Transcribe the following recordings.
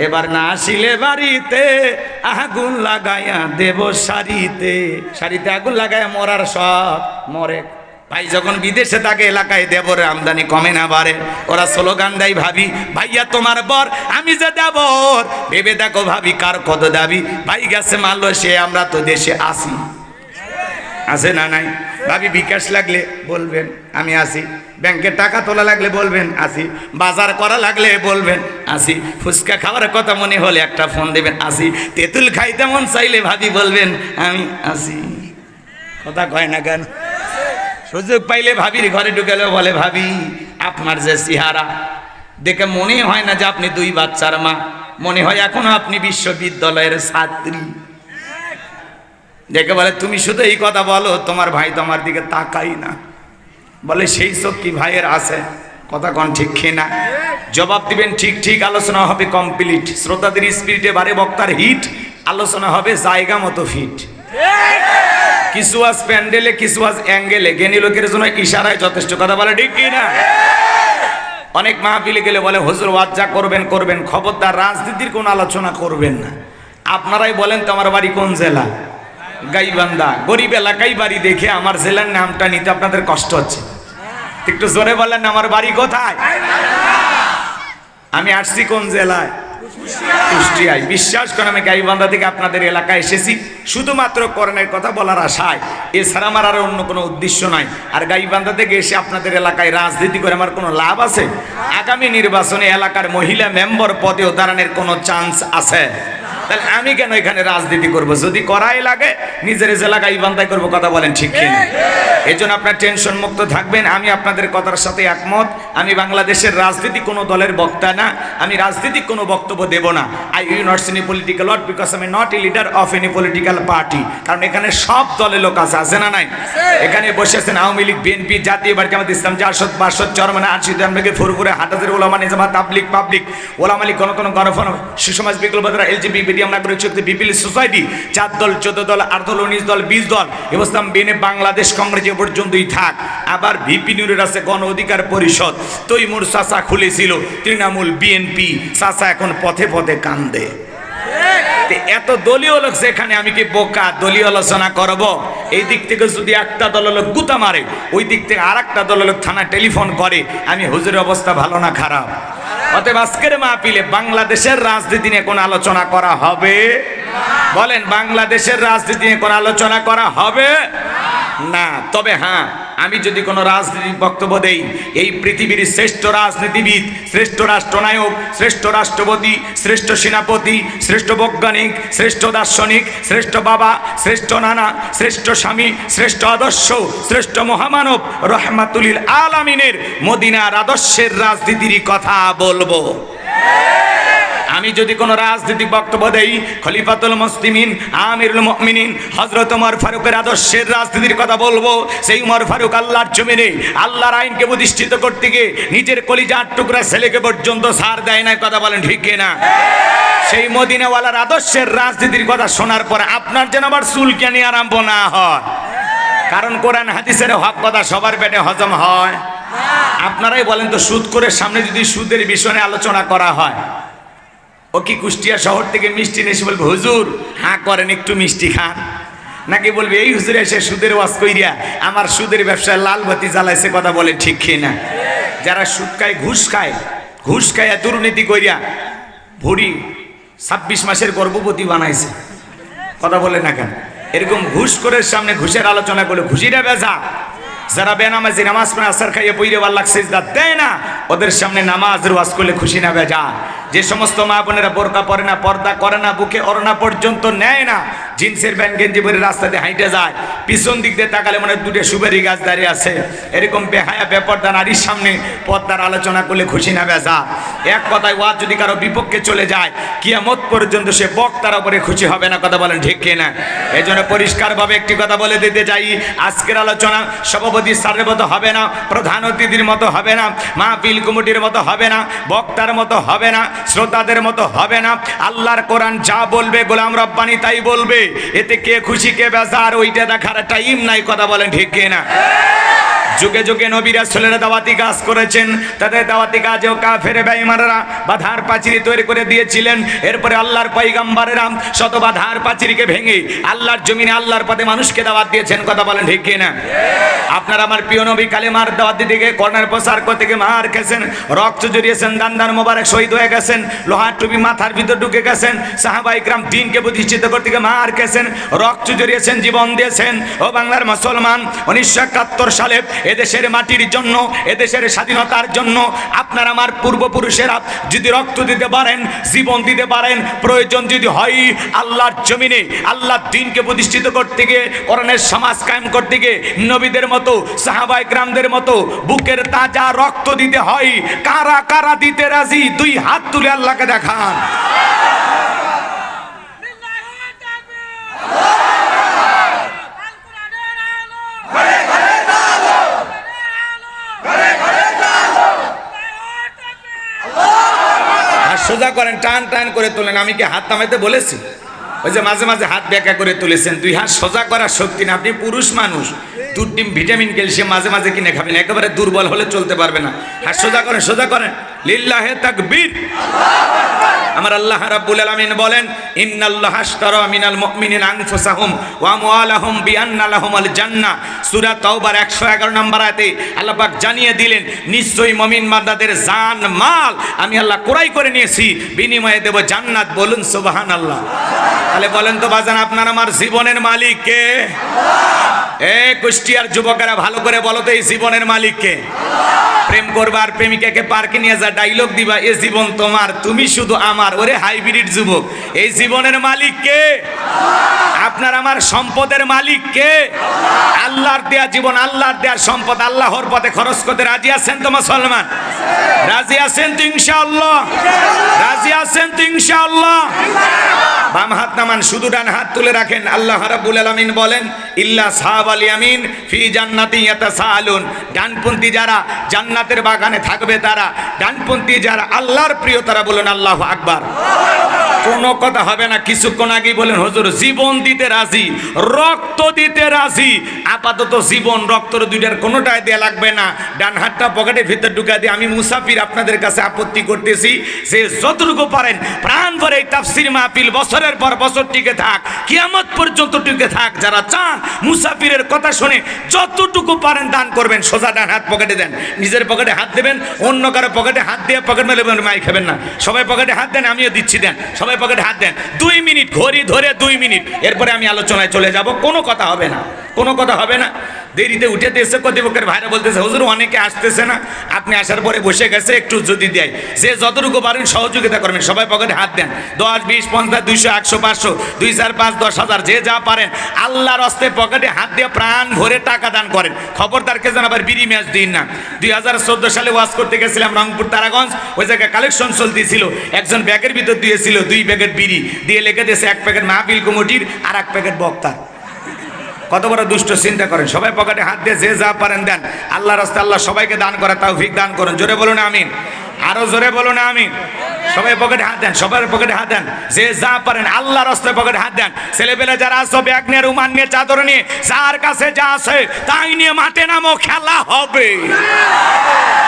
এবার না আসিলে বাড়িতে আগুন লাগাইয়া দেব শাড়িতে, শাড়িতে আগুন লাগাইয়া মরার শখ মরে। ভাই যখন বিদেশে থাকে এলাকায় দেবরের আমদানি কমে না বাড়ে, ওরা স্লোগান দেয় ভাবি ভাইয়া তোমার বর আমি যে দেবর, ভেবে দেখো ভাবি কার কত দাবি। ভাই গেছে মালয়েশিয়া, আমরা তো দেশে আসি, আছে না নাই? ভাবি বিকাশ লাগলে বলবেন আমি আসি, ব্যাংকে টাকা তোলা লাগলে বলবেন আসি, বাজার করা লাগলে বলবেন আসি, ফুচকা খাওয়ার কথা মনে হলে একটা ফোন দেবেন আসি, তেঁতুল খাইতে মন চাইলে ভাবি বলবেন আমি আসি। কথা কয় না কেন? সুযোগ পাইলে ভাবির ঘরে ঢুকেলেও বলে ভাবি আপনার যে চেহারা দেখে মনে হয় না যে আপনি 2 বাচ্চার মা, মনে হয় এখনো আপনি বিশ্ববিদ্যালয়ের ছাত্রী। দেখে বলে তুমি শুধু এই কথা বলো, তোমার ভাই তোমার দিকে তাকাই না। বলে সেই চোখ কি ভাইয়ের আছে? কথা কোন ঠিক না? জবাব দিবেন ঠিক ঠিক, আলোচনা হবে কমপ্লিট, শ্রোতাদের স্পিরিটে বারে বক্তার হিট, আলোচনা হবে জায়গা মতো ফিট। কিছু আজ প্যান্ডেলে, কিছু আজ অ্যাঙ্গেলে, জ্ঞানী লোকের জন্য ইশারায় যথেষ্ট। কথা বলে ঠিক না? অনেক মাহফিলে গেলে বলে হুজুর ওয়াজ যা করবেন করবেন, খবরদার রাজনীতির কোনো আলোচনা করবেন না। আপনারাই বলেন তো আমার বাড়ি কোন জেলা? গাইবান্ধা। গরিব এলাকায় বাড়ি দেখে আমার জেলার নামটা নিতে আপনাদের কষ্ট হচ্ছে? একটু জোরে বলেন আমার বাড়ি কোথায়? আমি আসছি কোন জেলায়? কুষ্টিয়ায়। বিশ্বাস করেন আমি গাইবান্ধা থেকে আপনাদের এলাকায় এসেছি শুধুমাত্র কোরআনের কথা বলার আশায়, এছাড়া আমার আর অন্য কোনো উদ্দেশ্য নাই। আর গাইবান্ধা থেকে এসে আপনাদের এলাকায় রাজনীতি করে আমার কোনো লাভ আছে? আগামী নির্বাচনে এলাকার মহিলা মেম্বার পদেও দাঁড়ানোর কোনো চান্স আছে? তাহলে আমি কেন এখানে রাজনীতি করব? যদি করাই লাগে নিজের জেলা গাইবান্ধায় করবো। কথা বলেন ঠিক কিনা? এই জন্য আপনার টেনশন মুক্ত থাকবেন। আমি আপনাদের কথার সাথে একমত। আমি বাংলাদেশের রাজনীতি কোনো দলের বক্তা না, আমি রাজনীতিক কোনো বক্তব্য দেব না। I will not see any political word because I am not a leader of any political party. কারণ এখানে সব দলের লোক আছে না নাই? এখানে বসে আছেন আওয়ামী লীগ, বিএনপি, জাতীয় পার্টি, জামাত ইসলাম, জাসদ, বাসদ, চরমনা, আরশিদ, আমলাকে, ফুরফুরে, হাটাজারি, ওলামা নিজামা, তাবলিগ, পাবলিক, ওলামা লীগ, গণতন্ত্র, গণফোন, সুসমাজ, বিকল্পধারা, এলজিবিটি, নাগরিক শক্তি, পিপল সোসাইটি, 4 দল, 14 দল, 8 দল, 19 দল, 20 দল, অবস্থান বিএনএ, বাংলাদেশ কংগ্রেস এ পর্যন্তই থাক। আবার ভিপি নুরের আছে গণ অধিকার পরিষদ, তৈমুর চাচা খুলেছিল তৃণমূল, বিএনপি, চাচা এখন পথে পথে কান্দে। এত দলীয় লোক যেখানে, আমি কি বোকা দলীয় আলোচনা করব? এই দিক থেকে যদি একটা দলের লোক গুতা মারে, ওই দিক থেকে আর একটা দলের লোক থানা টেলিফোন করে, আমি হুজুরের অবস্থা ভালো না খারাপ? অতএব আজকের মাহফিলে বাংলাদেশের রাজনীতি নিয়ে কোন আলোচনা করা হবে? বলেন বাংলাদেশের রাজনীতি নিয়ে কোন আলোচনা করা হবে না। তবে হ্যাঁ, আমি যদি কোনো রাজনীতিক বক্তব্য দেই, এই পৃথিবীর শ্রেষ্ঠ রাজনীতিবিদ, শ্রেষ্ঠ রাষ্ট্রনায়ক, শ্রেষ্ঠ রাষ্ট্রপতি, শ্রেষ্ঠ সেনাপতি, শ্রেষ্ঠ বৈজ্ঞানিক, শ্রেষ্ঠ দার্শনিক, শ্রেষ্ঠ বাবা, শ্রেষ্ঠ নানা, শ্রেষ্ঠ স্বামী, শ্রেষ্ঠ আদর্শ, শ্রেষ্ঠ মহামানব রহমাতুল আলামিনের মদিনার আদর্শের রাজনীতির কথা বলবো। আমি যদি কোনো রাজনৈতিক বক্তব্য দেই, খলিফাতুল মুসলিমিন, আমিরুল মুমিনিন, হযরত ওমর ফারুকের আদর্শের রাজনীতির কথা বলবো। সেই ওমর ফারুক আল্লাহর জমিনে আল্লাহর আইনকে প্রতিষ্ঠিত করতে গিয়ে নিজের কলিজার টুকরা ছেলেকে পর্যন্ত ছাড় দেয় না। কথা বলেন ঠিক কিনা? সেই মদিনাওয়ালার আদর্শের রাজনীতির কথা শোনার পরে আপনার যেন আবার চুলকানি আরম্ভ না হয়। কারণ কোরআন হাদিসের হক কথা সবার পেটে হজম হয়? আপনারাই বলেন তো, সুদ করে সামনে যদি সুদের বিষয়ে আলোচনা করা হয়, ও কি কুষ্টিয়া শহর থেকে মিষ্টি নিয়ে এসে বলবে হুজুর হ্যাঁ করেন একটু মিষ্টি খান? নাকি বলবে এই হুজুর এসে সুদের ওয়াজ কইরা আমার সুদের ব্যবসায় লাল বাতি জ্বালাইছে? কথা বলে ঠিক কিনা? যারা সুদ খায়, ঘুষ খায় দুর্নীতি কইরা ভরি 26 মাসের গর্ভবতী বানাইছে। কথা বলে না কেন? এরকম ঘুষ করে সামনে ঘুষের আলোচনা করলে খুশিটা বেজা। যারা বেনামাজি নামাজ পড়ে আসার খাইয়ে পইরে আল্লাহ সিজদা দেয় না, ওদের সামনে নামাজের ওয়াজ করলে খুশি না বেজা। যে সমস্ত মা বোনেরা বোরকা পরে না, পর্দা করে না, বুকে ওড়না পর্যন্ত নেয় না, জিন্সের প্যান্ট গেঞ্জি পরে রাস্তা দিয়ে হাইটে যায়, পিছন দিক দিয়ে তাকালে মনে হয় 2টা সুবেরি গাছ দাঁড়িয়ে আছে, এরকম বেহায়া বেপর্দা নারীর সামনে পর্দার আলোচনা করলে খুশি না বেজা। এক কথায় ওয়াজ যদি কারো বিপক্ষে চলে যায়, কিয়ামত পর্যন্ত সে বক্তার উপরে খুশি হবে না। কথা বলেন ঠিক কিনা? এই জন্য পরিষ্কারভাবে একটি কথা বলে দিতে চাই, আজকের আলোচনা সভাপতি স্যারের মতো হবে না, প্রধান অতিথির মতো হবে না, মাহফিল কমিটির মতো হবে না, বক্তার মতো হবে না, শ্রোতাদের মতো হবে না। আল্লাহর কোরআন যা বলবে গোলাম রব্বানি তাই বলবে। এতে কে খুশি কে বেজার ওইটা দেখার টাইম নাই। কথা বলেন ঠিক কিনা? যুগে যুগে নবী রাসূলেরা দাওয়াতি কাজ করেছেন, তাদের দাওয়াতি কাজেও কাফের বেঈমানরা বাধার পাঁচিল তৈরি করে দিয়েছিলেন। এরপরে আল্লাহর পয়গম্বরেরা শত বাধার পাঁচিলকে ভেঙে আল্লাহর জমিনে আল্লাহর পথে মানুষকে দাওয়াত দিয়েছেন। কথা বলেন ঠিক কি না? আপনার আমার প্রিয় নবী কালেমার দাওয়াত দিতে গিয়ে কর্ণের প্রচার করতে গিয়ে মার খেয়েছেন, রক্ত জড়িয়েছেন, দান মোবারক শহীদ হয়ে গেছেন, লোহার টুপি মাথার ভিতর ঢুকে গেছেন, সাহাবায়ে কেরাম দ্বীনকে প্রতিষ্ঠিত করতে গিয়ে মার খেয়েছেন, রক্ত জড়িয়েছেন, জীবন দিয়েছেন। ও বাংলার মুসলমান, 1971 সালে এদেশের মাটির জন্য, এদেশের স্বাধীনতার জন্য আপনার আমার পূর্বপুরুষেরা যদি রক্ত দিতে পারেন, জীবন দিতে পারেন, প্রয়োজন যদি হয় আল্লাহর জমিনে আল্লাহর দ্বীনকে প্রতিষ্ঠিত করতে গিয়ে, কোরআনের সমাজ কায়েম করতে গিয়ে নবীদের মতো সাহাবায়ে কেরামদের মতো বুকের তাজা রক্ত দিতে হয়। কারা কারা দিতে রাজি? দুই হাত তুলে আল্লাহকে দেখান। সোজা করেন, টান টান করে তোলেন। আমি কি হাত নামাইতে বলেছি? ওই যে মাঝে মাঝে হাত ব্যাকা করে তুলেছেন। দুই হাত সোজা করার শক্তি না। আপনি পুরুষ মানুষ, দুধ ডিম ভিটামিন ক্যালসিয়াম মাঝে মাঝে কিনে খাবেন, একেবারে দুর্বল হলে চলতে পারবে না। হাত সোজা করেন, সোজা করেন। লিল্লাহে তাকবীর। আমার আল্লাহ রাব্বুল আলামিন বলেন, ইন্নাল্লাহা আশতারা মিনাল মুমিনিনা আনফুসাহুম ওয়া আমওয়ালাহুম বিআন্না লাহুমুল জান্নাহ। সূরা তাওবার 111 নম্বর আয়াতে আল্লাহ পাক জানিয়ে দিলেন, নিশ্চয়ই মুমিন বান্দাদের জান মাল আমি আল্লাহ ক্রয় করে নিয়েছি, বিনিময়ে দেব জান্নাত। বলুন সুবহানাল্লাহ। তাহলে বলেন তো বাজান, আপনার আমার জীবনের মালিক কে? এ কুষ্টিয়ার যুবকেরা ভালো করে বলো তো, এই জীবনের মালিক কে? প্রেম করবার প্রেমিকাকে পার্কে নিয়ে যা ডায়লগ দিবা, এ জীবন তোমার, তুমি শুধু আমার। ওরে হাইব্রিড যুবক, এই জীবনের মালিক কে? আপনার আমার সম্পদের মালিক কে? আল্লাহর দেয়া জীবন, আল্লাহর দেয়া সম্পদ আল্লাহর পথে খরচ করতে রাজি আছেন তো মুসলমান? রাজি আছেন তো ইনশাআল্লাহ? রাজি আছেন তো ইনশাআল্লাহ? বাম হাত নামান, শুধু ডান হাত তুলে রাখেন। আল্লাহ রাব্বুল আলামিন বলেন, ইল্লা সাহাবাল ইয়ামিন ফি জান্নাতি ইয়াতাসাআলুন। ডানপন্থী যারা জান্নাতের বাগানে থাকবে তারা, ডানপন্থী যারা আল্লাহর প্রিয় তারা। বলেন আল্লাহু আকবার। কোনো কথা হবে না। কিছুক্ষণ আগেই বলেন হুজুর জীবন দিতে রাজি, রক্ত দিতে রাজি। আপাতত জীবন রক্তর দুইটার কোনোটাই দেয়া লাগবে না। ডান হাতটা পকেটের ভিতর ঢুকা দিয়ে আমি মুসাফির আপনাদের কাছে আপত্তি করতেছি যে যতটুকু পারেন প্রাণ ভরে এই তাফসীর মাহফিল বছরের পর বছর টিকে থাক, কিয়ামত পর্যন্ত টিকে থাক। যারা চান মুসাফিরের কথা শুনে যতটুকু পারেন দান করবেন। সোজা ডান হাত পকেটে দেন, নিজের পকেটে হাত দেবেন, অন্য কারো পকেটে হাত দিয়ে পকেট মেলে মাই খাবেন না। সবাই পকেটে হাত দেন, আমিও দিচ্ছি, দেন সবাই পকেটে হাত দেন। 2 মিনিট ঘড়ি ধরে 2 মিনিট, এরপরে আমি আলোচনায় চলে যাব। কোনো কথা হবে না, কোনো কথা হবে না। দেরিতে উঠে দিয়েছে কর্তৃপক্ষের ভাইরা বলতেছে হুজুর অনেকে আসতেছে না, আপনি আসার পরে বসে গেছে, একটু যদি দেয় যে যতটুকু পারেন সহযোগিতা করবেন। সবাই পকেটে হাত দেন। 10, 20, 50, 200, 100, 500, 2, 4, 5, 10,000 যে যা পারেন আল্লাহর হস্তে পকেটে হাত দিয়ে প্রাণ ভরে টাকা দান করেন। খবরদারকে যেন আবার বিড়ি ম্যাচ দিন না। 2014 সালে ওয়াজ করতে গেছিলাম রংপুর তারাগঞ্জ, ওই জায়গায় কালেকশন চলতেছিল। একজন ব্যাগের ভিতর দিয়েছিল 2 প্যাকেট বিড়ি, দিয়ে লিখে দিয়েছে 1 প্যাকেট মাহফিল কমিটির আর 1 প্যাকেট বক্তার। কত বড় দুষ্ট, চিন্তা করেন। সবাই পকেটে হাত দিয়ে যে যা পারেন দেন। আল্লাহর রাস্তায় আল্লাহ সবাইকে দান করে তৌফিক দান করুন। জোরে বলুন আমিন। আরো জোরে বলুন আমিন। সবাই পকেটে হাত দেন, সবার পকেটে হাত দেন, যে যা পারেন আল্লাহর রাস্তায় পকেটে হাত দেন। ছেলেপেলে যারা আসো ব্যাগ নিয়ে, রুমাল নিয়ে, চাদর নিয়ে, যার কাছে যা আছে তাই নিয়ে মাঠে নামো, খেলা হবে।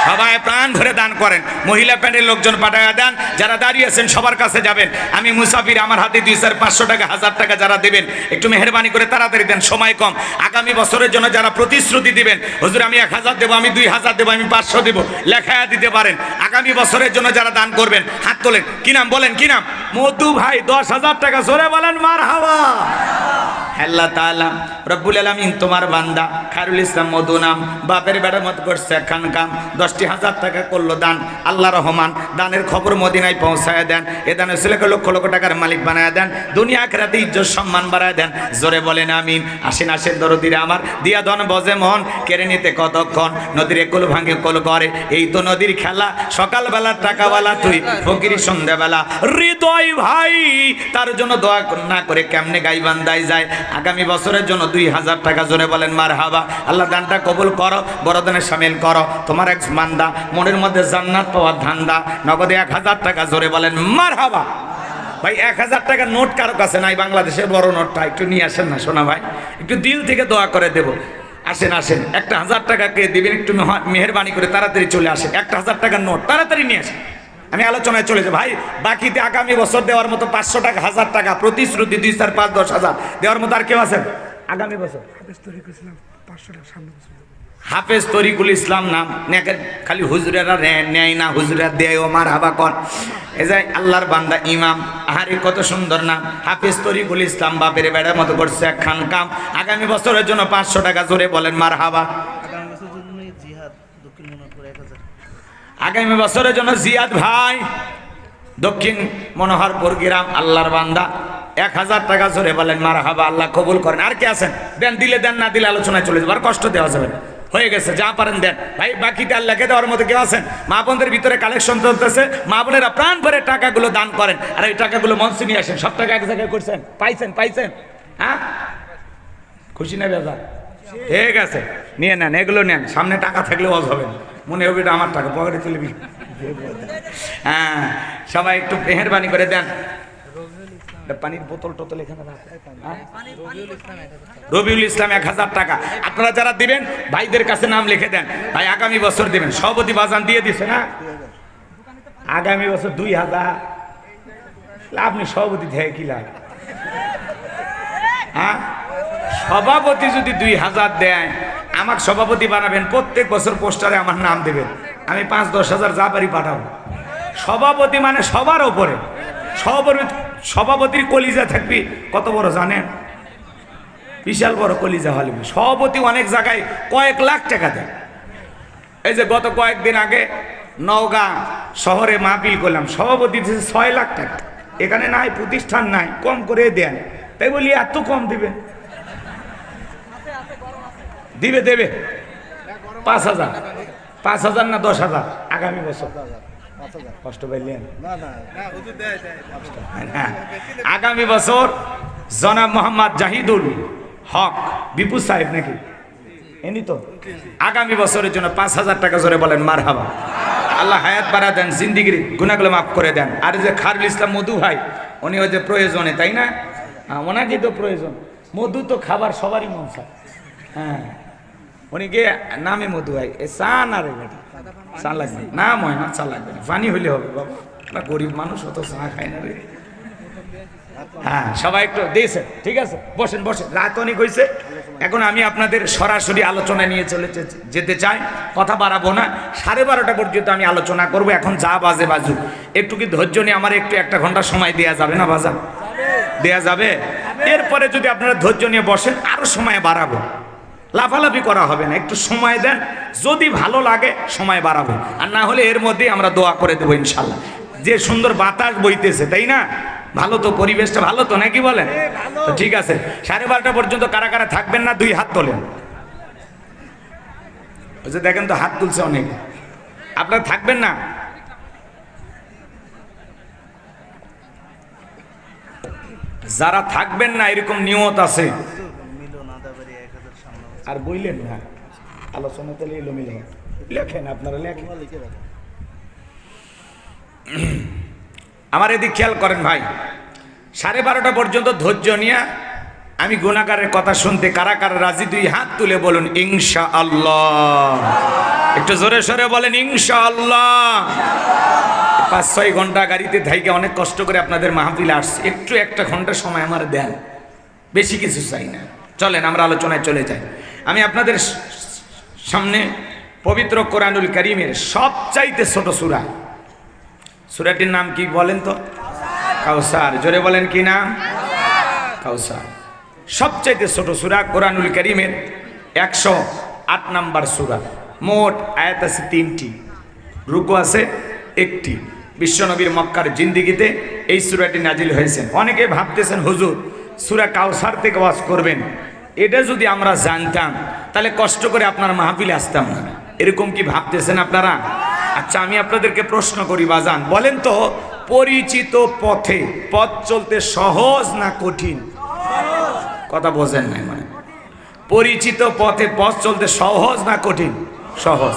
সবাই প্রাণ ভরে দান করেন। মহিলা প্যান্ডের লোকজন পাঠায় দেন। যারা দাঁড়িয়েছেন সবার কাছে যাবেন। আমি মুসাফির, আমার হাতে 2,500 টাকা, 1000 টাকা যারা দেবেন একটু মেহরবানি করে তাড়াতাড়ি দেন, সময় কম। আগামী বছরের জন্য যারা প্রতিশ্রুতি দিবেন, হুজুর আমি 1000 দেবো, আমি 2000 দেবো, আমি 500 দেবো, লেখায়া দিতে পারেন। আগামী বছরের জন্য যারা দান করবেন হাত তোলেন। কি নাম বলেন, কি নাম? মধু ভাই 10,000 টাকা। জোরে বলেন মারহাবা। আল্লাহ তাআলা রব্বুল আলামিন তোমার বান্দা খায়রুল ইসলাম মধু নাম, বাপের বেটার মত করছে খান কাম, 10,000 টাকা করলো দান। আল্লাহ রহমান দানের খবর মদিনায় পৌঁছায় দেন। এ দানের ছেলেকে লক্ষ লক্ষ টাকার মালিক বানায় দেন। দুনিয়া আখিরাতে ইজ্জত সম্মান বাড়ায় দেন। জোরে বলেন আমিন। আসেন আসেন দরদিরে আমার, দিয়া ধন বজে মন, কেড়ে নিতে কতক্ষণ, নদীর কোল ভাঙে কোল করে, এই তো নদীর খেলা। সকালবেলা টাকাওয়ালা তুই, ফকির সন্ধ্যাবেলা। হৃদয় ভাই তার জন্য দোয়া না করে কেমনে গাইবান্ধায় যায়। আগামী বছরের জন্য 2,000 টাকা। জোরে বলেন মারহাবা। আল্লাহ দানটা কবুল করো, বড় দানে শামিল করো। তোমার এক বান্দা মনের মধ্যে জান্নাত পাওয়ার ধান্দা, নগদে 1,000 টাকা। জোরে বলেন মারহাবা। ভাই 1,000 টাকার নোট কারো কাছে নাই? বাংলাদেশের বড় নোটটা একটু নিয়ে আসেন না সোনা ভাই, একটু দিল থেকে দোয়া করে দেব। আসেন আসেন, 1,000 টাকা কে দিবেন একটু মেহরবানি করে তাড়াতাড়ি চলে আসেন। 1,000 টাকার নোট তাড়াতাড়ি নিয়ে আসেন, আমি আলোচনায় চলে যাই। ভাই বাকিতে আগামী বছর দেওয়ার মতো 500 টাকা, 1000 টাকা প্রতিশ্রুতি 2, 4, 5, 10,000 দেওয়ার মতো আর কেউ আছেন আগামী বছর? হাফেজ তরিকুল ইসলাম নাম খালি হুজুরেরা নেয় না, হুজুরা দেয় ও মার হাবা কর। এই যে আল্লাহর বান্দা ইমাম, আহারে কত সুন্দর নাম, হাফেজ তরিকুল ইসলাম, বাপের বেড়ার মতো করছে একখান কাম। আগামী বছরের জন্য 500 টাকা জোরে বলেন মার হাবা। আগামী বছরের জন্য জিয়াদ ভাই, দক্ষিণ মনোহরপুর গ্রাম, আল্লাহর বান্দা 1000 টাকা জোরে বলেন মার হাবা, আল্লাহ কবুল করেন। আর কে আছেন? দেন, দিলে দেন, না দিলে আলোচনায় চলে যাবে, আর কষ্ট দেওয়া যাবে না। হয়ে গেছে, যা পারেন দেন ভাই, বাকিটা আল্লাহকে দেওয়ার মতো কেউ আছেন? মা বোনদের ভিতরে কালেকশন চলতেছে, মা বোনেরা প্রাণ ভরে টাকাগুলো দান করেন, আর এই টাকাগুলো মঞ্চে নিয়ে আসেন। সব টাকা এক জায়গায় করছেন, পাইছেন? হ্যাঁ, খুশি না বেজা? ঠিক আছে, নিয়ে নেন, এগুলো নেন। সামনে টাকা থাকলে ওয়াজ হবে না, মনে হবে এটা আমার টাকা, পকেটে তুলে। হ্যাঁ, সবাই একটু মেহেরবানি করে দেন। পানির বোতল টোতল এখানে রবিউল ইসলাম 1000 টাকা। আপনারা যারা দিবেন ভাইদের কাছে নাম লিখে দেন, ভাই আগামী বছর দিবেন। সভাপতি বাজান দিয়ে দিছে না, আগামী বছর 2000। আপনি সভাপতি থেকে কি লাভ? হ্যাঁ, সভাপতি যদি 2000 দেয়, আমাকে সভাপতি বানাবেন, প্রত্যেক বছর পোস্টারে আমার নাম দেবেন, আমি 5-10 হাজার যা পারি পাঠাবো। সভাপতি মানে সবার ওপরে, সভাপতির কলিজা থাকবি কত বড় জানেন? বিশাল বড় কলিজা হলে সভাপতি অনেক জায়গায় কয়েক লাখ টাকা দেয়। এই যে গত কয়েকদিন আগে নওগাঁ শহরে মাহফিল করলাম, সভাপতি দিয়েছে 6 লাখ টাকা। এখানে নাই, প্রতিষ্ঠান নাই, কম করে দেন। তাই বলি এত কম দিবে? দেবে 5,000 না 10,000 আগামী বছর। কষ্ট পাইলেন? আগামী বছর জনাব মোহাম্মদ জাহিদুল হক বিপু সাহেব নাকি এনি তো, আগামী বছরের জন্য 5,000 টাকা জোরে বলেন মার হাবা। আল্লাহ হায়াত বাড়া দেন, জিন্দিগির গুনাহগুলো মাফ করে দেন। আর যে খারুল ইসলাম মধু ভাই, উনি হচ্ছে প্রয়োজনে, তাই না? ওনাকে তো প্রয়োজন, মধু তো খাবার সবারই মন চায়। হ্যাঁ, উনি কে নামে মধু ভাই, এ চা না রে বেটা, চা লাগবে না, ময়না চা লাগবে না, পানি হইলে হবে বাবা, আমরা গরিব মানুষ, অত চা খাই না রে। হ্যাঁ, সবাই একটু দিয়েছে, ঠিক আছে, বসেন। রাত অনেক হয়েছে, এখন আমি আপনাদের সরাসরি আলোচনা নিয়ে যেতে চাই, কথা বাড়াবো না। 12:30 পর্যন্ত আমি আলোচনা করব। এখন যা বাজে বাজুক, একটু কি ধৈর্য নিয়ে আমার একটু 1 ঘন্টা সময় দেওয়া যাবে না বাজা? দেয়া যাবে। এরপরে যদি আপনারা ধৈর্য নিয়ে বসেন, আরো সময় বাড়াবো, লাফালাফি করা হবে না, একটু সময় দেন, যদি ভালো লাগে সময় বাড়াবো, আর না হলে এর মধ্যেই আমরা দোয়া করে দেবো ইনশাল্লাহ। যে সুন্দর বাতাস বইতেছে, তাই না? ভালো তো, পরিবেশটা ভালো তো, নাকি বলেন? তো ঠিক আছে, 12:30 পর্যন্ত কারা কারা থাকবেন না 2 হাত তোলেন। ওই যে দেখেন তো হাত তুলছে অনেক, আপনারা থাকবেন না? যারা থাকবেন না এরকম নিয়ত আছে, আর বইলেন না, আলোচনা তাহলে এলোমেল হয়, লেখেন আপনারা, লেখেন। আমার এদিক খেয়াল করেন ভাই, 12:30 পর্যন্ত ধৈর্য নিয়ে আমি গুনাহগারের কথা শুনতে কারা কারা রাজি 2 হাত তুলে বলুন ইনশাআল্লাহ। একটু জোরে সরে বলেন ইনশাআল্লাহ। 5-6 ঘন্টা গাড়িতে থাইকে অনেক কষ্ট করে আপনাদের মাহফিলে আসছে, একটু 1 ঘন্টা সময় আমার দেন, বেশি কিছু চাই না। চলেন আমরা আলোচনায় চলে যাই। আমি আপনাদের সামনে পবিত্র কোরআনুল কারীমের সবচাইতে ছোট সূরা, সূরাটির নাম কি বলেন তো? কাউসার। জোরে বলেন কি নাম? কাউসার। সবচাইতে ছোট সূরা কোরআনুল কারীমের 108 নম্বর সূরা। মোট আয়াত আছে 3টি, রুকু আছে 1টি। বিশ্বনবীর মক্কার জিন্দিগিতে এই সূরাটি নাজিল হয়েছে। অনেকে ভাবতেছেন হুজুর সূরা কাউসার থেকে ওয়াজ করবেন, এটা যদি আমরা জানতাম তাহলে কষ্ট করে আপনার মাহফিলে আসতাম না, এরকম কি ভাবতেছেন আপনারা? আচ্ছা, আমি আপনাদেরকে প্রশ্ন করি বাজান, বলেন তো পরিচিত পথে পথ চলতে সহজ না কঠিন? কথা বোঝেন নাই মানে, পরিচিত পথে পথ চলতে সহজ না কঠিন? সহজ।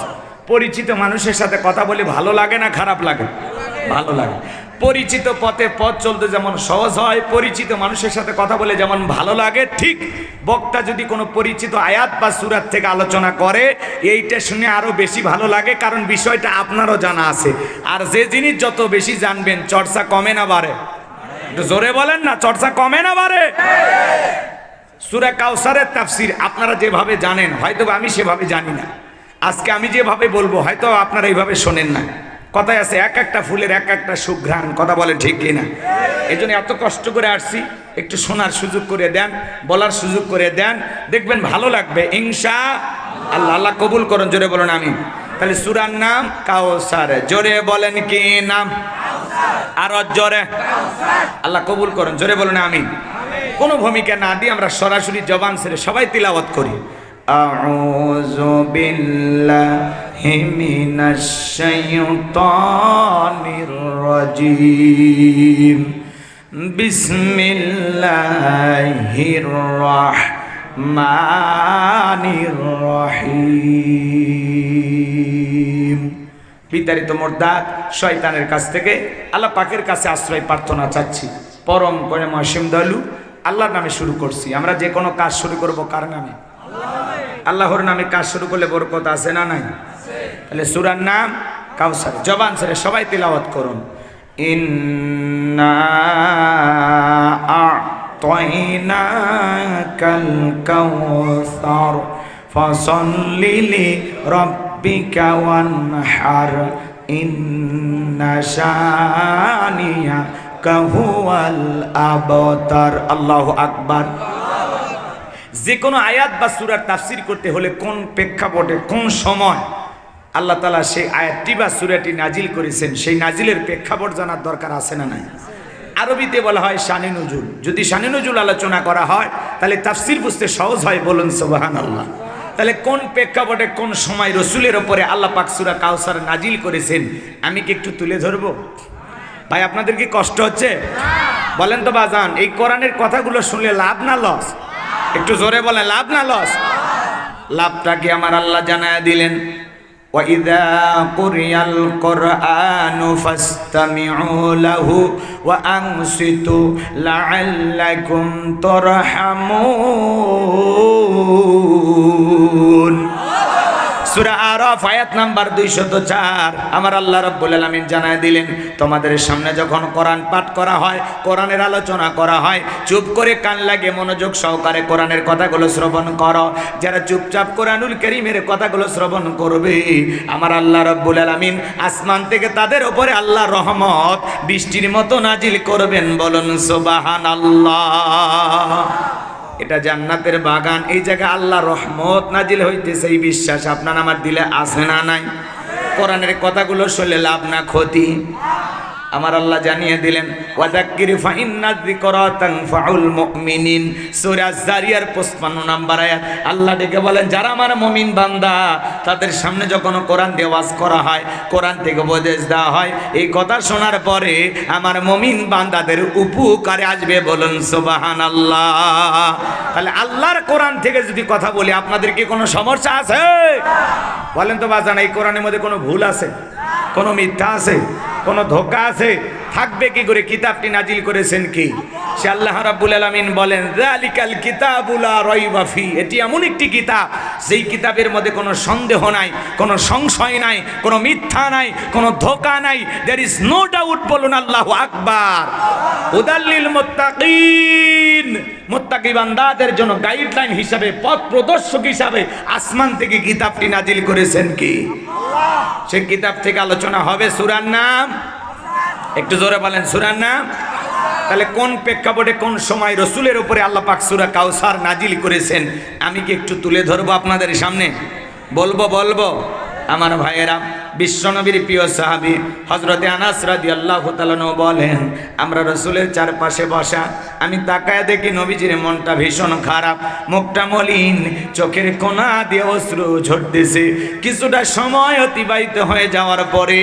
পরিচিত মানুষের সাথে কথা বলে ভালো লাগে না খারাপ লাগে? ভালো লাগে। পরিচিত পথে পথ চলতে যেমন সহজ হয়, পরিচিত মানুষের সাথে কথা বলে যেমন ভালো লাগে, ঠিক বক্তা যদি কোনো পরিচিত আয়াত বা সূরাত থেকে আলোচনা করে এইটা শুনে আরো বেশি ভালো লাগে, কারণ বিষয়টা আপনারও জানা আছে। আর যে জিনিস যত বেশি জানবেন চর্চা কমে না বাড়ে? একটু জোরে বলেন না, চর্চা কমে না বাড়ে? সূরা কাউসারের তাফসীর আপনারা যেভাবে জানেন হয়তো আমি সেভাবে জানি না, আজকে আমি যেভাবে বলবো হয়তো আপনারা এইভাবে শোনেন না। কথায় আছে এক একটা ফুলের এক একটা সুঘ্রাণ, কথা বলেন ঠিক কিনা? এই জন্য এত কষ্ট করে আসছি, একটু শোনার সুযোগ করে দেন, বলার সুযোগ করে দেন, দেখবেন ভালো লাগবে ইনশাআল্লাহ। আল্লাহ কবুল করুন, জোরে বলুন আমিন। তাহলে সূরার নাম কাউসার, জোরে বলেন কি নাম? আর জোরে আল্লাহ কবুল করুন, জোরে বলুন আমিন। কোনো ভূমিকা না দিয়ে আমরা সরাসরি জবান ছেড়ে সবাই তিলাওয়াত করি। আউযু বিল্লাহি মিনাশ শাইতানির রাজীম। বিসমিল্লাহির রাহমানির রহিম। বিতাড়িত মোরদাদ শয়তানের কাছ থেকে আল্লাহ পাকের কাছে আশ্রয় প্রার্থনা চাচ্ছি। পরম করে মহসিম দয়ালু আল্লাহর নামে শুরু করছি। আমরা যে কোনো কাজ শুরু করব কার নামে? আল্লাহর নামে কাজ শুরু করলে বরকত আছে না নাই? তাহলে সূরার নাম কাউসার, জবান ছেড়ে সবাই তিলাওয়াত করুন। ইন্না আ'তাইনাকাল কাউসার ফাসাল্লি লিরাব্বিকা ওয়ানহার ইন্না শানিয়াকা হুয়াল আবতার। আল্লাহু আকবার। যে কোনো আয়াত বা সূরার তাফসীর করতে হলে কোন প্রেক্ষাপটে কোন সময় আল্লাহ তাআলা সেই আয়াতটি বা সূরাটি নাজিল করেছেন সেই নাজিলের প্রেক্ষাপট জানার দরকার আছে না নাই? আরবিতে বলা হয় শানে নুজুল। যদি শানে নুজুল আলোচনা করা হয় তাহলে তাফসীর বুঝতে সহজ হয়, বলুন সুবহানাল্লাহ। তাহলে কোন প্রেক্ষাপটে কোন সময় রসুলের ওপরে আল্লাহ পাক সূরা কাউসার নাজিল করেছেন আমি কি একটু তুলে ধরবো? ভাই আপনাদের কি কষ্ট হচ্ছে? বলেন তো বাজান, এই কোরআনের কথাগুলো শুনলে লাভ না লস? একটু জোরে বলেন, লাভ না লস? লাভটা কি আমার আল্লাহ জানায় দিলেন। وَإِذَا قُرِئَ الْقُرْآنُ فَاسْتَمِعُوا لَهُ وَأَنصِتُوا لَعَلَّكُمْ تُرْحَمُونَ। সূরা আরাফ আয়াত নাম্বার 204 আমার আল্লাহ রাব্বুল আলামিন জানায় দিলেন, তোমাদের সামনে যখন কোরআন পাঠ করা হয়, কোরআনের আলোচনা করা হয়, চুপ করে কান লাগে মনোযোগ সহকারে কোরআনের কথাগুলো শ্রবণ করো। যারা চুপচাপ কোরআনুল কারীমের কথাগুলো শ্রবণ করবে আমার আল্লাহ রাব্বুল আলামিন আসমান থেকে তাদের উপরে আল্লাহ রহমত বৃষ্টির মতো নাজিল করবেন, বলুন সুবহানাল্লাহ। এটা জান্নাতের বাগান, এই জায়গায় আল্লাহ রহমত নাজিল হইতেছে, এই বিশ্বাস আপনার আমার দিলে আছে না নাই? কোরআনের কথাগুলো শুনলে লাভ না ক্ষতি? আমার আল্লাহ জানিয়ে দিলেন ওয়াযাক্কির ফাইন্না যিকরা তানফাউল মুমিনিন। সূরা যারিয়ার 55 নম্বর আয়াত আল্লাহ ডেকে বলেন, যারা আমার মুমিন বান্দা তাদের সামনে যখন কোরআন দিয়ে ওয়াজ করা হয়, কোরআন থেকে উপদেশ দেওয়া হয়, এই কথা শোনার পরে আমার মুমিন বান্দাদের উপকারে আসবে, বলুন সুবহানাল্লাহ। তাহলে আল্লাহর কোরআন থেকে যদি কথা বলি আপনাদের কি কোনো সমস্যা আছে? বলেন তো বাজান, এই কোরআনের মধ্যে কোনো ভুল আছে? কোনো মিথ্যা আছে? কোনো ধোঁকা আছে? থাকবে কি করে? কিতাবটি নাজিল করেছেন কি? সে আল্লাহ রাব্বুল আলামিন বলেন যালিকাল কিতাবু লা রাইবা ফি। এটি এমন একটি কিতাব যেই কিতাবের মধ্যে কোনো সন্দেহ নাই, কোনো সংশয় নাই, কোনো মিথ্যা নাই, কোনো ধোঁকা নাই। দেয়ার ইজ নো ডাউট, বলুন আল্লাহু আকবার। হুদাল্লিল মুত্তাকিন, মুত্তাকি বান্দাদের জন্য গাইডলাইন হিসাবে, পথ প্রদর্শক হিসাবে আসমান থেকে কিতাবটি নাজিল করেছেন কি? সেই কিতাব থেকে আলোচনা হবে। সূরার নাম একটু জোরে বলেন, সূরার নাম। তাহলে কোন প্রেক্ষাপটে কোন সময় রসুলের উপরে আল্লাহ পাক সূরা কাউসার নাজিল করেছেন আমি কি একটু তুলে ধরবো আপনাদের সামনে? বলবো আমার ভাইয়েরা। বিশ্বনবীর প্রিয় সাহাবী হযরতে আনাস রাদিয়াল্লাহু তাআলা বলেন, আমরা রসুলের চারপাশে বসা, আমি তাকায় দেখি নবীজির মনটা ভীষণ খারাপ, মুখটা মলিন, চোখের কোনা দিয়ে অশ্রু ঝরতেছে। কিছুটা সময় অতিবাহিত হয়ে যাওয়ার পরে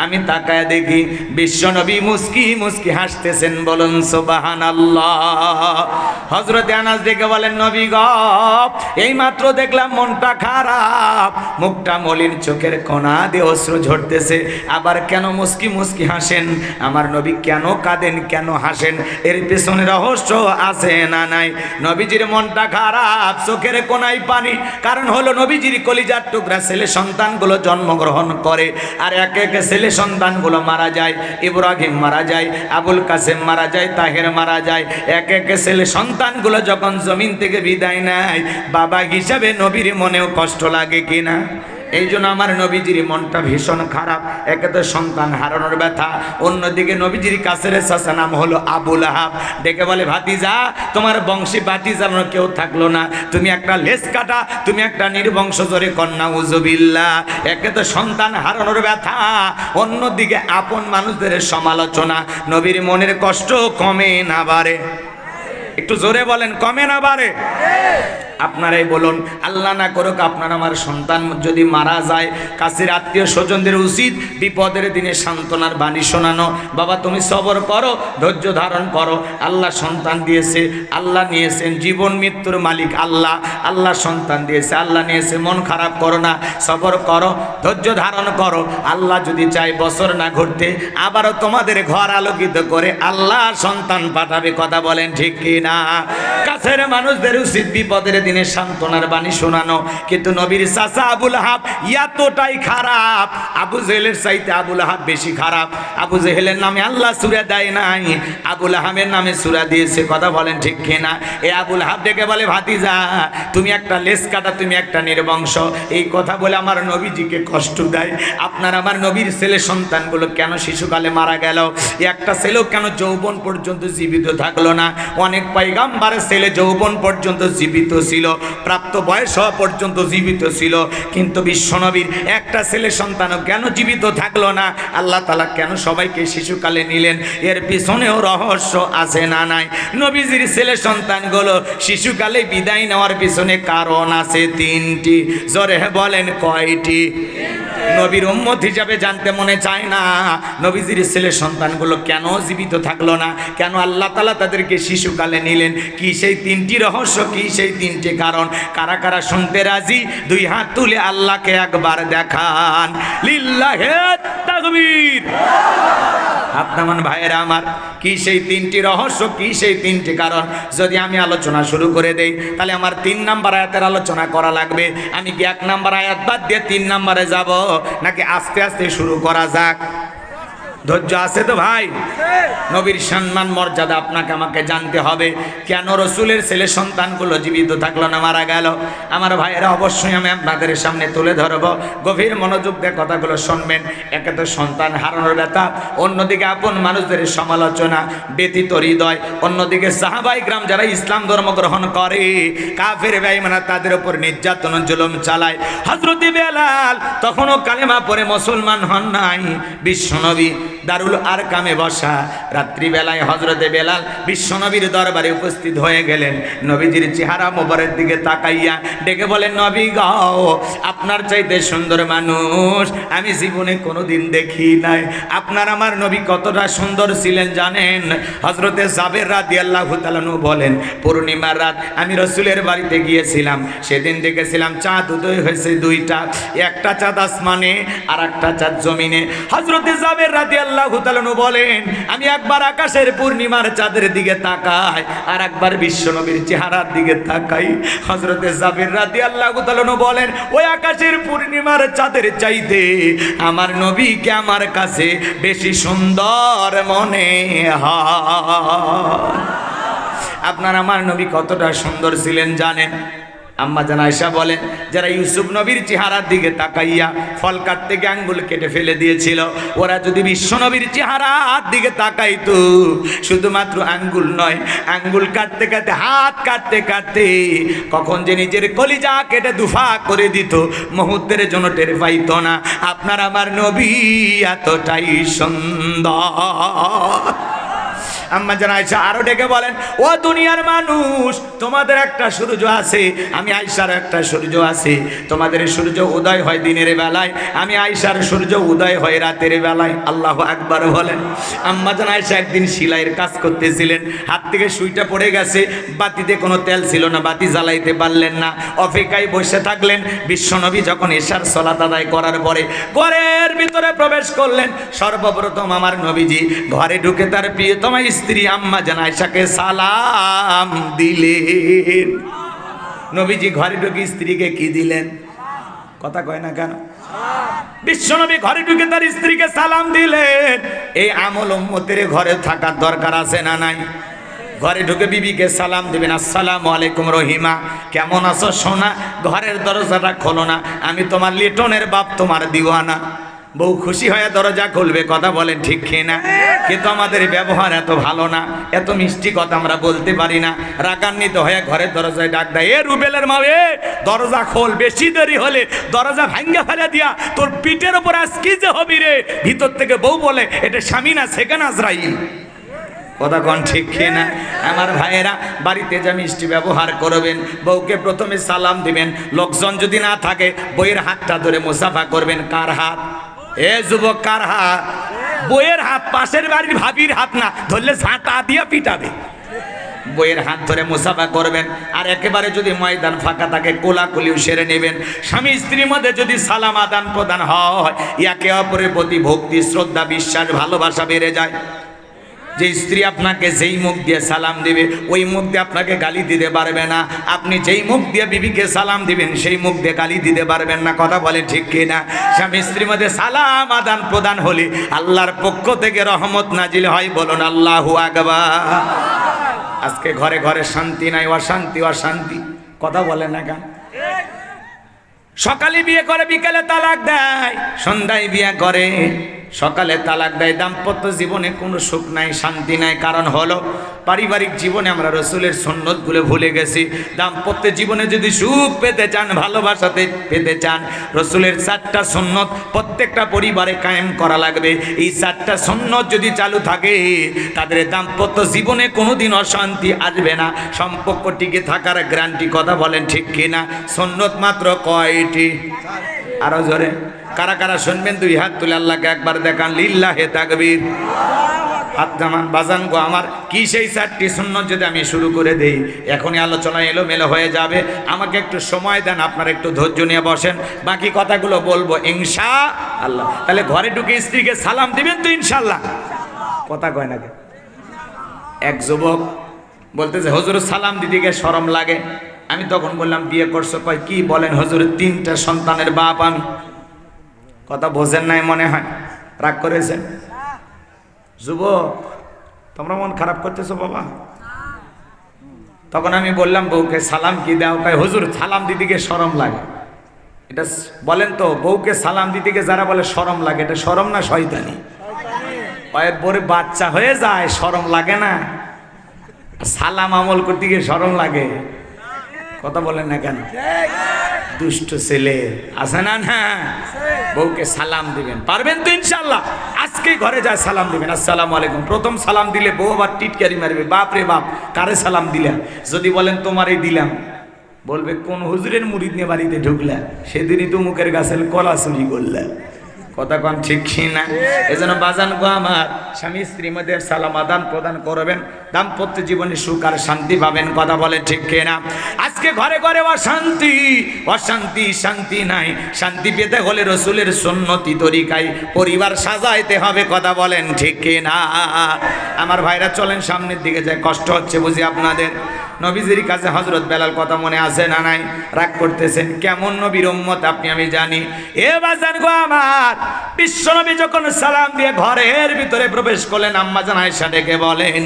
আমি তাকায় দেখি বিশ্বনবী মুস্কি মুস্কি হাসতেছেন, বলুন সুবহানাল্লাহ। হযরতে আনাস দেখে বলেন, নবী গো, এই মাত্র দেখলাম মনটা খারাপ, মুখটা মলিন, চোখের কোনা দিয়ে অশ্রু ঝরতেছে, আবার কেন মুস্কি মুস্কি হাসেন? আমার নবী কেন কাঁদেন, কেন হাসেন? এর পেছনে রহস্য আছে না নাই? নবীজির মনটা খারাপ, চোখের কোনায় পানি, কারণ হলো নবীজির কলিজার টুকরা ছেলে সন্তানগুলো জন্মগ্রহণ করে, আর একে একে ছেলে সন্তানগুলো মারা যায়। ইব্রাহিম মারা যায়, আবুল কাসেম মারা যায়, তাহের মারা যায়। একে একে ছেলে সন্তানগুলো যখন জমিন থেকে বিদায় নেয়, বাবা হিসাবে নবীর মনেও কষ্ট লাগে কিনা? এই জন্য আমার নবীজির মনটা ভীষণ খারাপ। একে তো সন্তান হারানোর ব্যথা, অন্যদিকে নবীজির কাছের চাচা নাম হলো আবুল আহাব, ডেকে বলে ভাতিজা, তোমার বংশী ভাতিজানোর কেউ থাকলো না, তুমি একটা লেজ কাটা, তুমি একটা নির্বংশ, জোরে কন্যা উজুবিল্লাহ। একে তো সন্তান হারানোর ব্যথা, অন্যদিকে আপন মানুষদের সমালোচনা। নবীর মনের কষ্ট কমে না বাড়ে? একটু জোরে বলেন, কমে না বাড়ে? আপনারাই বলুন, আল্লাহ না করুক আপনার আমার সন্তান যদি মারা যায়, কাছের আত্মীয় স্বজনদের উচিত বিপদের দিনে সান্ত্বনার বাণী শোনানো। বাবা তুমি সবর করো, ধৈর্য ধারণ করো, আল্লাহ সন্তান দিয়েছে, আল্লাহ নিয়েছেন, জীবন মৃত্যুর মালিক আল্লাহ, আল্লাহ সন্তান দিয়েছে, আল্লাহ নিয়েছে, মন খারাপ করো না, সবর করো, ধৈর্য ধারণ করো। আল্লাহ যদি চায় বছর না ঘুরতে আবারও তোমাদের ঘর আলোকিত করে আল্লাহ সন্তান পাঠাবে। কথা বলেন ঠিক কি না? কাছের মানুষদের উচিত বিপদের দিনে সান্ত্বনার বাণী শোনানো। কিন্তু নবীর চাচা আবুল আহাব এতটাই খারাপ, আবু জেহেলের চাইতে আবুল আহাব বেশি খারাপ। আবু জেহেলের নামে আল্লাহ সূরা দেয় নাই, আবুল আহাবের নামে সূরা দিয়েছে। কথা বলেন ঠিক কিনা? এই আবুল আহাব ডেকে বলে ভাতিজা, তুমি একটা লেজ কাটা, তুমি একটা নির্বংশ। এই কথা বলে আমার নবীজিকে কষ্ট দেয়। আপনার আমার নবীর ছেলে সন্তানগুলো কেন শিশুকালে মারা গেল? একটা ছেলেও কেন যৌবন পর্যন্ত জীবিত থাকলো না? অনেক পয়গাম্বরের ছেলে যৌবন পর্যন্ত জীবিত ছিল, প্রাপ্ত বয়স হওয়া পর্যন্ত জীবিত ছিল, কিন্তু বিশ্বনবীর একটা ছেলে সন্তানও কেন জীবিত থাকলো না? আল্লাহ তাআলা কেন সবাইকে শিশুকালে নিলেন? এর পিছনেও রহস্য আছে না নাই? নবীজির ছেলে সন্তানগুলো শিশুকালে বিদায় নেওয়ার পিছনে কারণ আছে তিনটি। জোরে বলেন কয়টি? নবীর উম্মত হিসাবে জানতে মনে চায় না নবীজির ছেলে সন্তানগুলো কেন জীবিত থাকলো না, কেন আল্লাহ তাআলা তাদেরকে শিশুকালে নিলেন? কি সেই তিনটি রহস্য, কি সেই তিনটি কারণ? কারা কারা শুনতে রাজি? দুই হাত তুলে আল্লাহকে একবার দেখান। লিল্লাহে তাকবীর। আপনার ভাইয়েরা আমার, কি সেই তিনটি রহস্য, কি সেই তিনটি কারণ? যদি আমি আলোচনা শুরু করে দেই তাহলে আমার 3 নাম্বার আয়াতের আলোচনা করা লাগবে। আমি কি 1 নাম্বার আয়াত বাদ দিয়ে 3 নাম্বারে যাব, নাকি আস্তে আস্তে শুরু করা যাক? ধৈর্য আছে তো ভাই? নবীর সম্মান মর্যাদা আপনাকে আমাকে জানতে হবে। কেন রসুলের ছেলে সন্তানগুলো জীবিত থাকলো না, মারা গেল? আমার ভাইয়েরা, অবশ্যই আমি আপনাদের সামনে তুলে ধরবো। গভীর মনোযোগ দিয়ে কথাগুলো শুনবেন। একে তো সন্তান হারানোর ব্যথা, অন্যদিকে আপন মানুষদের সমালোচনা, ব্যথিত হৃদয়, অন্যদিকে সাহাবায়ে কেরাম যারা ইসলাম ধর্ম গ্রহণ করে, কাফের বেঈমানরা তাদের উপর নির্যাতন জুলুম চালায়। হযরত বেলাল তখনও কালেমা পড়ে মুসলমান হন নাই। বিশ্বনবী দারুল আরকামে বসা, রাত্রিবেলায় হযরতে বেলাল বিশ্বনবীর দরবারে উপস্থিত হয়ে গেলেন। নবীজির চেহারা মোবারকের দিকে তাকাইয়া ডেকে বলেন, নবী গো, আপনার চাইতে সুন্দর মানুষ আমি জীবনে কোনোদিন দেখি নাই। আপনার আমার নবী কতটা সুন্দর ছিলেন জানেন? হযরতে জাবের রাদিয়াল্লাহু তাআলা আনহু বলেন, পূর্ণিমার রাত আমি রাসূলের বাড়িতে গিয়েছিলাম, সেদিন দেখেছিলাম চাঁদ উদয় হয়েছে 2টা, একটা চাঁদ আসমানে আর একটা চাঁদ জমিনে। হযরতে জাবের রাদিয়াল্লাহু তাআলা আনহু বলেন, আমি একবার আকাশের পূর্ণিমার চাঁদের দিকে তাকাই আর একবার বিশ্বনবীর চেহারার দিকে তাকাই। হযরতে জাবের রাদিয়াল্লাহু তাআলা আনহু বলেন, ওই আকাশের পূর্ণিমার চাঁদের চাইতে আমার নবীকে আমার কাছে বেশি সুন্দর মনে হয়। আপনার আমার নবী কতটা সুন্দর ছিলেন জানেন? আম্মা জান আয়েশা বলেন, যারা ইউসুফ নবীর চেহারার দিকে তাকাইয়া ফল কাটতে গিয়ে আঙ্গুল কেটে ফেলে দিয়েছিল, ওরা যদি বিশ্ব নবীর চেহারার দিকে তাকাইতো, শুধুমাত্র আঙ্গুল নয়, আঙ্গুল কাটতে কাটতে, হাত কাটতে কাটতে কখন যে নিজের কলিজা কেটে দুফা করে দিত, মুহূর্তের জন্য টের পাইতো না। আপনার আমার নবী এতটাই সুন্দর। আম্মা জান আয়েশা আরো ডেকে বলেন, ও দুনিয়ার মানুষ, তোমাদের একটা সূর্য আছে, আমি আয়েশার একটা সূর্য আছে। তোমাদের সূর্য উদয় হয় দিনের বেলায়, আমি আয়েশার সূর্য উদয় হয় রাতের বেলায়। আল্লাহু আকবার বলেন। আম্মা জান আয়েশা একদিন সেলাইয়ের কাজ করতেছিলেন, হাত থেকে সুইটা পড়ে গেছে, বাতিতে কোনো তেল ছিল না, বাতি জ্বালাইতে পারলেন না, অপেক্ষায় বসে থাকলেন। বিশ্বনবী যখন এশার সালাত আদায় করার পরে ঘরের ভিতরে প্রবেশ করলেন, সর্বপ্রথম আমার নবীজি ঘরে ঢুকে তার প্রিয়তমা স্ত্রী আম্মা জান আয়েশাকে সালাম দিলেন। নবীজি ঘরে ঢুকে স্ত্রীকে কি দিলেন? কথা কয় না কেন? বিশ্বনবী ঘরে ঢুকে তার স্ত্রীকে সালাম দিলেন। এই আমল উম্মতের ঘরে থাকার দরকার আছে না নাই? ঘরে ঢুকে বিবিকে সালাম দিবেন, আসসালামু আলাইকুম রহিমা, কেমন আছো সোনা? ঘরের দরজাটা খোলো না, আমি তোমার লিটনের বাপ, তোমার দিওয়ানা। বউ খুশি হয়ে দরজা খুলবে, কথা বলেন ঠিক কিনা? কিন্তু আমাদের ব্যবহার এত ভালো না, এত মিষ্টি কথা আমরা বলতে পারি না। রাগান্বিত হয়ে ঘরের দরজায় ডাক দেয়, এ রুবেলের মা, এ দরজা খোল, বেশি দেরি হলে দরজা ভাঙ্গা ফেলে দিয়া তোর পিঠের ওপর আজ কি যে হবি রে। ভিতর থেকে বউ বলে, এটা স্বামী না, সেকেন্ড আজরাইল। কথা কন ঠিক কিনা? আমার ভাইয়েরা, বাড়িতে যা মিষ্টি ব্যবহার করবেন, বউকে প্রথমে সালাম দিবেন। লোকজন যদি না থাকে, বইয়ের হাতটা ধরে মুসাফা করবেন। কার হাত? এ যুবক, কার হাত? বইয়ের হাত, পাশের বাড়ির ভাবির হাত না, ধরলে ঝাঁটা দিয়ে পিটাবে। বইয়ের হাত ধরে মুসাফা করবেন। আর একেবারে যদি ময়দান ফাঁকা থাকে, কোলাকুলিও সেরে নেবেন। স্বামী স্ত্রীর মধ্যে যদি সালাম আদান প্রদান হয়, একে অপরের প্রতি ভক্তি, শ্রদ্ধা, বিশ্বাস, ভালোবাসা বেড়ে যায়। যে স্ত্রী আপনাকে যেই মুখ দিয়ে সালাম দিবে, ওই মুখ দিয়ে আপনাকে গালি দিতে পারবে না। আপনি যেই মুখ দিয়ে বিবিকে সালাম দিবেন, সেই মুখ দিয়ে গালি দিতে পারবেন না। কথা বলে ঠিক কিনা? স্বামী স্ত্রীর মধ্যে সালাম আদান প্রদান হলে আল্লাহর পক্ষ থেকে রহমত নাজিল হয়। বলুন আল্লাহু আকবার। আজকে ঘরে ঘরে শান্তি নাই, অশান্তি অশান্তি। কথা বলেন না কেন? সকালে বিয়ে করে বিকেলে তালাক দেয়, সন্ধ্যায় বিয়ে করে সকালে তালাক দেয়। দাম্পত্য জীবনে কোনো সুখ নাই, শান্তি নাই। কারণ হলো পারিবারিক জীবনে আমরা রসুলের সুন্নতগুলো ভুলে গেছি। দাম্পত্য জীবনে যদি সুখ পেতে চান, ভালোবাসাতে পেতে চান, রসুলের 4টা সুন্নত প্রত্যেকটা পরিবারে কায়েম করা লাগবে। এই 4টা সুন্নত যদি চালু থাকে, তাদের দাম্পত্য জীবনে কোনোদিন অশান্তি আসবে না, সম্পর্ক টিকে থাকার গ্যারান্টি। কথা বলেন ঠিক কিনা? সুন্নত মাত্র কয়টি? আরো জোরে কারা কারা শুনবেন? 2 হাত তুলে আল্লাহকে একবার দেখান, লিল্লাহে তাকবীর। হাত জামান বাজান গো আমার, কি সেই 4টি সুন্নত যদি আমি শুরু করে দেই, এখনই আলোচনা এলোমেলো হয়ে যাবে। আমাকে একটু সময় দেন, আপনারা একটু ধৈর্য নিয়ে বসেন, বাকি কথাগুলো বলবো ইনশাআল্লাহ। তাহলে ঘরে ঢুকে স্ত্রীকে সালাম দিবেন তো ইনশাআল্লাহ? কথা কয় না? এক যুবক বলতেছে, হুজুর সালাম দিতে গিয়ে শরম লাগে। আমি তখন বললাম, বিয়ে করছো? কয় কি বলেন হুজুর, 3টা সন্তানের বাপ আমি। কথা বোঝেন নাই মনে হয়, রাগ করেছেন? যুবক, তোমরা মন খারাপ করতেছো বাবা? তখন আমি বললাম, বউকে সালাম কি দাও? কয় হুজুর সালাম দিতে গিয়ে শরম লাগে। এটা বলেন তো, বউকে সালাম দিতে গিয়ে যারা বলে শরম লাগে, এটা শরম না শয়তানি? পায়ের পরে বাচ্চা হয়ে যায়, শরম লাগে না? সালাম আমল করতে গিয়ে শরম লাগে? কথা বলেন না কেন? দুষ্ট ছেলে আছে না? না, বউকে সালাম দিবেন, পারবেন তো ইনশাআল্লাহ? আজকে ঘরে যায় সালাম দিবেন, আসসালামু আলাইকুম। প্রথম সালাম দিলে বউ আবার টিটকারি মারবে, বাপ রে বাপ কারে সালাম দিলাম। যদি বলেন তোমারই দিলাম, বলবে কোন হুজুরের মুরিদ নিয়ে বাড়িতে ঢুকলা, সেদিনই তো মুখের গাছের কলা চুরি করলা। কথা কন ঠিক না? এজন্য বাজান গো আমার, স্বামী স্ত্রীর মধ্যে সালাম আদান প্রদান করবেন, দাম্পত্য জীবনে সুখ আর শান্তি পাবেন। কথা বলে ঠিক না? আজকে ঘরে ঘরে অশান্তি অশান্তি, শান্তি নাই। শান্তি পেতে হলে রসুলের সুন্নতি তরিকায় পরিবার সাজাইতে হবে। কথা বলেন ঠিক না? আমার ভাইরা চলেন সামনের দিকে যায়। কষ্ট হচ্ছে বুঝি আপনাদের? নবীজির কাছে হযরত বেলাল কথা মনে আছে না নাই? রাগ করতেছেন, কেমন নবীর উম্মত আপনি আমি জানি। এ বাজান গো আমার, বিশ্বনবী যখন সালাম দিয়ে ঘরের ভিতরে প্রবেশ করলেন, আম্মা জান আয়েশা ডেকে বলেন,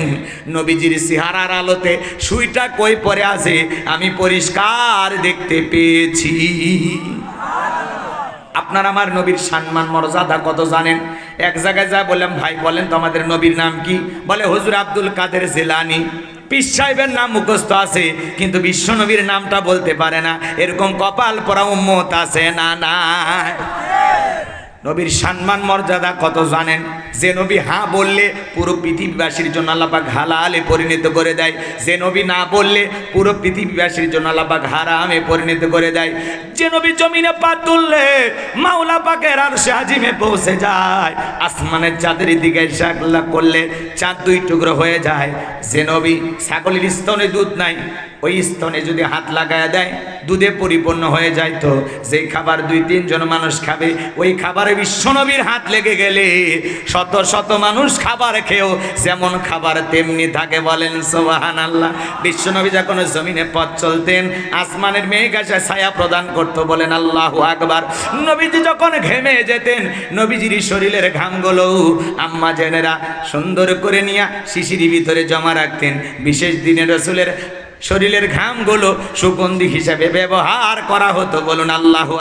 নবীজির চেহারার আলোতে সুইটা কই পরে আছে আমি পরিষ্কার দেখতে পেয়েছি। আপনার আমার নবীর সম্মান মর্যাদা কত জানেন? এক জায়গায় যা বললাম, ভাই বলেন তো আমাদের নবীর নাম কি? বলে হুজুর আব্দুল কাদের জিলানী। পীর সাহেবের নাম মুখস্থ আছে, কিন্তু বিশ্ব নবীর নামটা বলতে পারে না। এরকম কপাল পরা উম্মত আছে না? না, নবীর সম্মান মর্যাদা কত জানেন? যে নবী হ্যাঁ বললে পুরো পৃথিবীবাসীর জন্য আল্লাহ পাক হালালে পরিণত করে দেয়, যে নবী না বললে পুরো পৃথিবীবাসীর জন্য আল্লাহ পাক হারামে পরিণত করে দেয়। যে নবী জমিনে পা তুললে মাওলা পাকের আরশে আজিমে পৌঁছে যায়, আসমানের চাঁদের দিকে ইশারা করলে চাঁদ দুই টুকরো হয়ে যায়। যে নবী ছাগলের স্তনে দুধ নাই, ওই স্তনে যদি হাত লাগায় দেয় দুধে পরিপূর্ণ হয়ে যায়। তো যে খাবার 2-3 জন মানুষ খাবে, ওই খাবারে বিশ্বনবীর হাত লেগে গেলে শত শত মানুষ খাবার খেয়েও যেমন খাবার তেমনি থাকে। বলেন সুবহানাল্লাহ। বিশ্বনবী যখন জমিনে পথ চলতেন আসমানের মেঘ এসে ছায়া প্রদান করতো। বলেন আল্লাহু আকবার। নবীজি যখন ঘেমে যেতেন নবীজির শরীরের ঘামগুলো আম্মা জেনেরা সুন্দর করে নিয়ে শিশির ভিতরে জমা রাখতেন। বিশেষ দিনে রাসূলের শরীরের ঘামগুলো সুগন্ধি হিসাবে ব্যবহার করা হতো। বলুন আল্লাহু